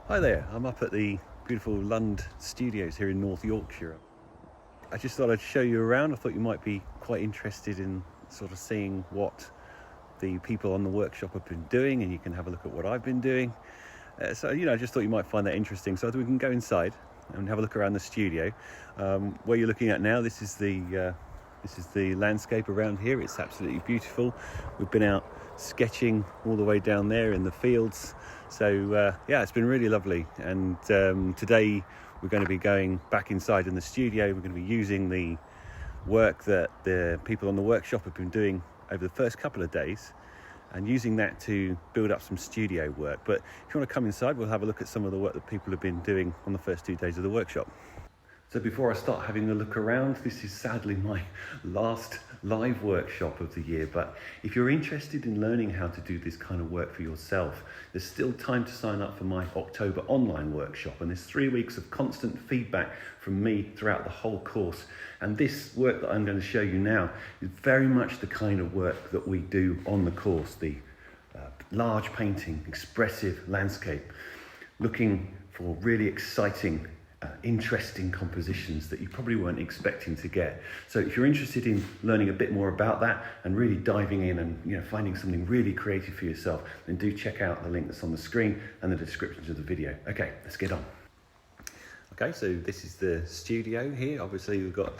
Hi there, I'm up at the beautiful Lund Studios here in North Yorkshire. I just thought I'd show you around. I thought you might be quite interested in sort of seeing what the people on the workshop have been doing, and you can have a look at what I've been doing. I just thought you might find that interesting. So we can go inside and have a look around the studio. Where you're looking at now, this is the landscape around here. It's absolutely beautiful. We've been out sketching all the way down there in the fields. So it's been really lovely. And today we're going to be going back inside in the studio. We're going to be using the work that the people on the workshop have been doing over the first couple of days and using that to build up some studio work. But if you want to come inside, we'll have a look at some of the work that people have been doing on the first 2 days of the workshop. So before I start having a look around, this is sadly my last live workshop of the year, but if you're interested in learning how to do this kind of work for yourself, there's still time to sign up for my October online workshop, and there's 3 weeks of constant feedback from me throughout the whole course. And this work that I'm going to show you now is very much the kind of work that we do on the course, the large painting, expressive landscape, looking for really exciting interesting compositions that you probably weren't expecting to get. So if you're interested in learning a bit more about that and really diving in and finding something really creative for yourself, then do check out the link that's on the screen and the descriptions of the video. Okay, let's get on. Okay, so this is the studio here. Obviously we've got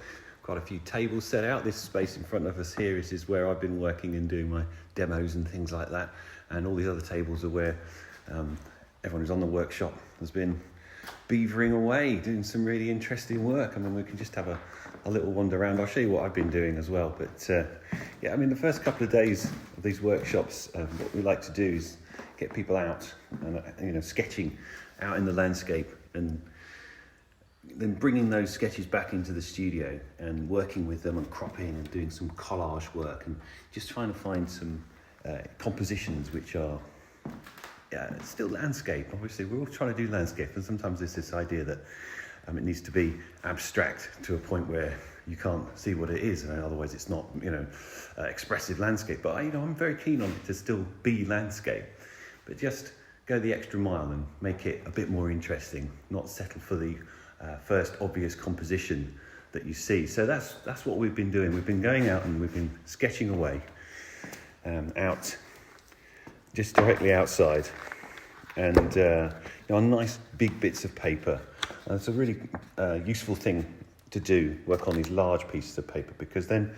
quite a few tables set out. This space in front of us here is where I've been working and doing my demos and things like that, and all these other tables are where everyone who's on the workshop has been beavering away, doing some really interesting work. I mean, we can just have a little wander around. I'll show you what I've been doing as well. But the first couple of days of these workshops, what we like to do is get people out and sketching out in the landscape, and then bringing those sketches back into the studio and working with them and cropping and doing some collage work and just trying to find some compositions which are it's still landscape. Obviously we're all trying to do landscape, and sometimes there's this idea that it needs to be abstract to a point where you can't see what it is, and otherwise it's not expressive landscape. But I'm very keen on it to still be landscape, but just go the extra mile and make it a bit more interesting, not settle for the first obvious composition that you see. So that's what we've been doing. We've been going out and we've been sketching away out just directly outside, and on nice big bits of paper. And it's a really useful thing to do, work on these large pieces of paper, because then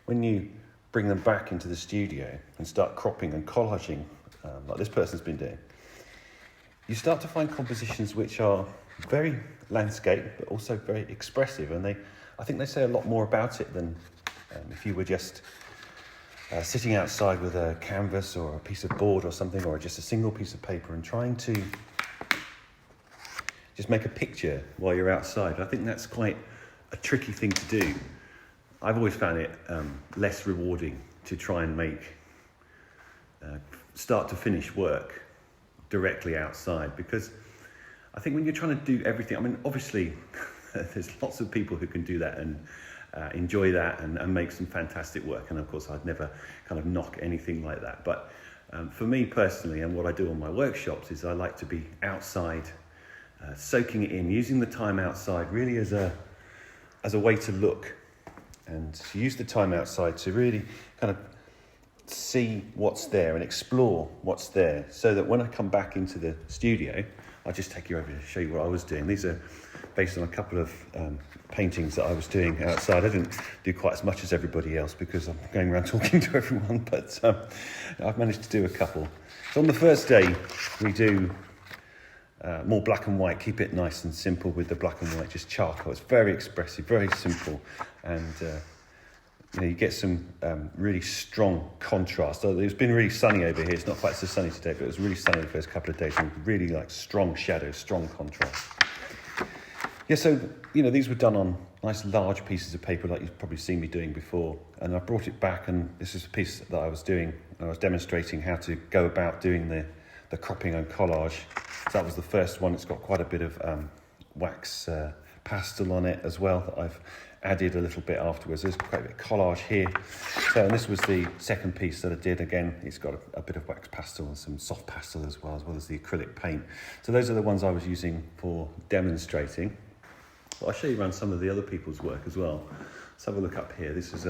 when you bring them back into the studio and start cropping and collaging like this person's been doing, you start to find compositions which are very landscape but also very expressive, and I think they say a lot more about it than if you were just sitting outside with a canvas or a piece of board or something, or just a single piece of paper, and trying to just make a picture while you're outside. I think that's quite a tricky thing to do. I've always found it less rewarding to try and make start to finish work directly outside, because I think when you're trying to do everything, obviously there's lots of people who can do that and enjoy that and make some fantastic work, and of course I'd never kind of knock anything like that. But for me personally, and what I do on my workshops, is I like to be outside, soaking it in, using the time outside really as a way to look, and to use the time outside to really kind of see what's there and explore what's there, so that when I come back into the studio, I'll just take you over to show you what I was doing. These are based on a couple of paintings that I was doing outside. I didn't do quite as much as everybody else because I'm going around talking to everyone, but I've managed to do a couple. So on the first day, we do more black and white, keep it nice and simple with the black and white, just charcoal. It's very expressive, very simple, and you get some really strong contrast. So it's been really sunny over here. It's not quite so sunny today, but it was really sunny the first couple of days, and really like strong shadows, strong contrast. Yeah, so these were done on nice large pieces of paper, like you've probably seen me doing before, and I brought it back, and this is a piece that I was doing. I was demonstrating how to go about doing the cropping and collage. So that was the first one. It's got quite a bit of wax pastel on it as well that I've added a little bit afterwards. There's quite a bit of collage here. So, and this was the second piece that I did. Again, it's got a bit of wax pastel and some soft pastel as well as the acrylic paint. So those are the ones I was using for demonstrating. But I'll show you around some of the other people's work as well. Let's have a look up here. This is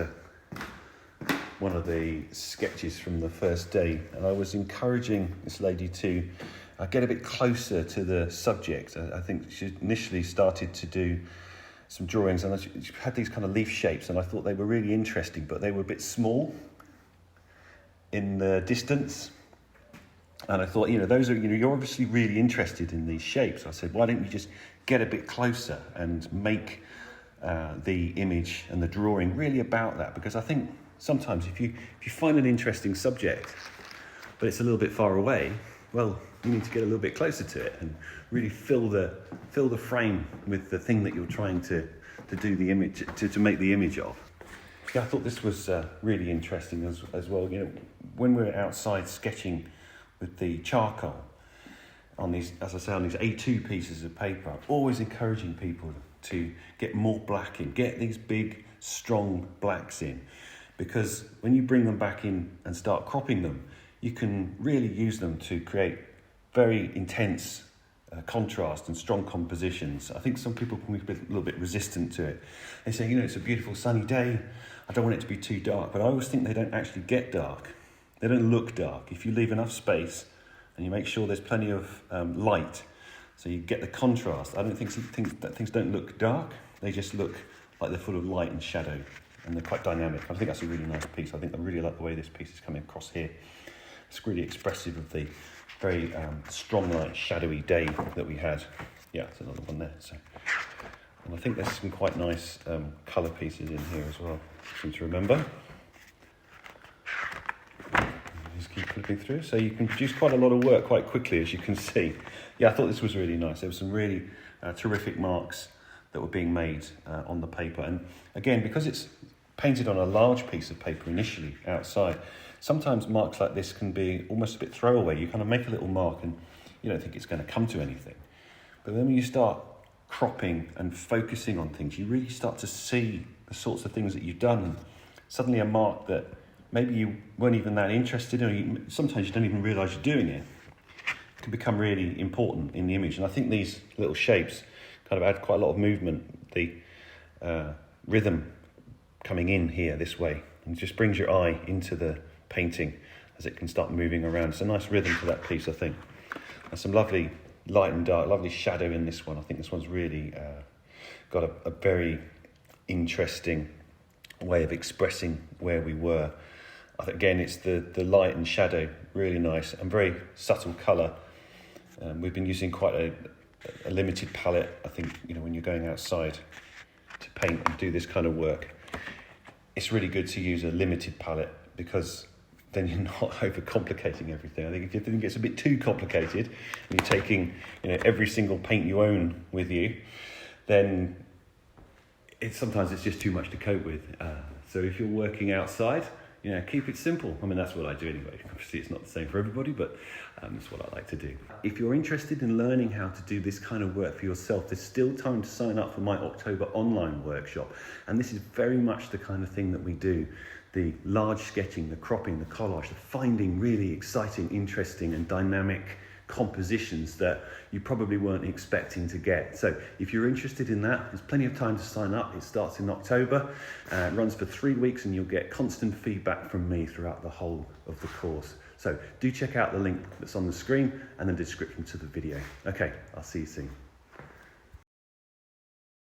one of the sketches from the first day, and I was encouraging this lady to get a bit closer to the subject. I think she initially started to do some drawings, and she had these kind of leaf shapes, and I thought they were really interesting, but they were a bit small in the distance. And I thought, those are, you're obviously really interested in these shapes. I said, why don't you just get a bit closer and make the image and the drawing really about that? Because I think sometimes if you find an interesting subject, but it's a little bit far away, well, you need to get a little bit closer to it and really fill the frame with the thing that you're trying to do the image, to make the image of. Yeah, I thought this was really interesting as well. When we're outside sketching with the charcoal on these, as I say, on these A2 pieces of paper, I'm always encouraging people to get more black in, get these big, strong blacks in, because when you bring them back in and start cropping them, you can really use them to create very intense contrast and strong compositions. I think some people can be a little bit resistant to it. They say, it's a beautiful sunny day, I don't want it to be too dark, but I always think they don't actually get dark. They don't look dark. If you leave enough space and you make sure there's plenty of light, so you get the contrast. I don't think things don't look dark. They just look like they're full of light and shadow, and they're quite dynamic. I think that's a really nice piece. I really like the way this piece is coming across here. It's really expressive of the very strong light, shadowy day that we had. Yeah, there's another one there. So, and I think there's some quite nice colour pieces in here as well. Something to remember. Just keep flipping through. So you can produce quite a lot of work quite quickly, as you can see. Yeah, I thought this was really nice. There were some really terrific marks that were being made on the paper. And again, because it's painted on a large piece of paper initially outside, sometimes marks like this can be almost a bit throwaway. You kind of make a little mark and you don't think it's going to come to anything. But then when you start cropping and focusing on things, you really start to see the sorts of things that you've done. And suddenly a mark that maybe you weren't even that interested in, or sometimes you don't even realise you're doing it, can become really important in the image. And I think these little shapes kind of add quite a lot of movement, the rhythm coming in here this way, and just brings your eye into the painting as it can start moving around. It's a nice rhythm to that piece, I think. And some lovely light and dark, lovely shadow in this one. I think this one's really got a very interesting way of expressing where we were. I think, again, it's the light and shadow, really nice, and very subtle colour. We've been using quite a limited palette. I think, when you're going outside to paint and do this kind of work, it's really good to use a limited palette, because then you're not overcomplicating everything. I think if everything gets a bit too complicated and you're taking every single paint you own with you, then sometimes it's just too much to cope with. So if you're working outside, keep it simple. I mean, that's what I do anyway. Obviously, it's not the same for everybody, but that's what I like to do. If you're interested in learning how to do this kind of work for yourself, there's still time to sign up for my October online workshop. And this is very much the kind of thing that we do. The large sketching, the cropping, the collage, the finding really exciting, interesting and dynamic compositions that you probably weren't expecting to get. So if you're interested in that, there's plenty of time to sign up. It starts in October, it runs for 3 weeks, and you'll get constant feedback from me throughout the whole of the course. So do check out the link that's on the screen and the description to the video. Okay, I'll see you soon.